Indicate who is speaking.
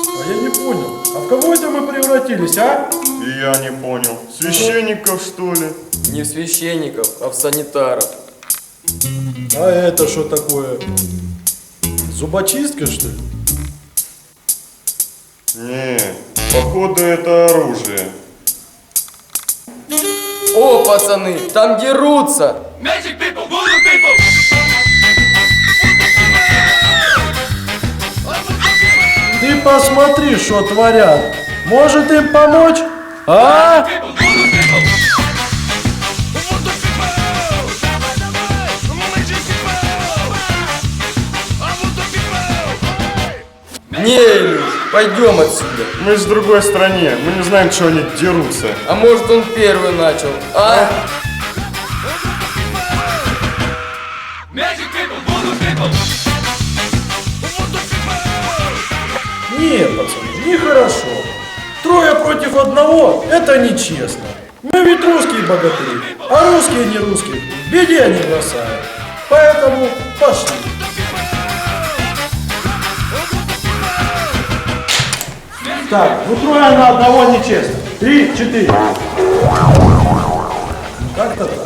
Speaker 1: А я не понял, а в кого это мы превратились, а?
Speaker 2: И я не понял. Священников, что ли?
Speaker 3: Не в священников, а в санитаров.
Speaker 1: А это что такое? Зубочистка, что ли?
Speaker 2: Не, походу это оружие.
Speaker 3: О, пацаны, там дерутся!
Speaker 4: Magic people, voodoo people.
Speaker 1: Ты посмотри, что творят. Может им помочь? А?
Speaker 4: People, voodoo people.
Speaker 3: Не, Илюш, пойдем отсюда.
Speaker 2: Мы же в другой стране, мы не знаем, что они дерутся.
Speaker 3: А может он первый начал, а?
Speaker 4: Magic people, voodoo people.
Speaker 1: Нет, пацаны, нехорошо. Трое против одного – это нечестно. Мы ведь русские богатыри, а русские не русских в беде не бросают. Поэтому пошли. Так, ну трое на одного нечестно. 3, 4. Как-то так.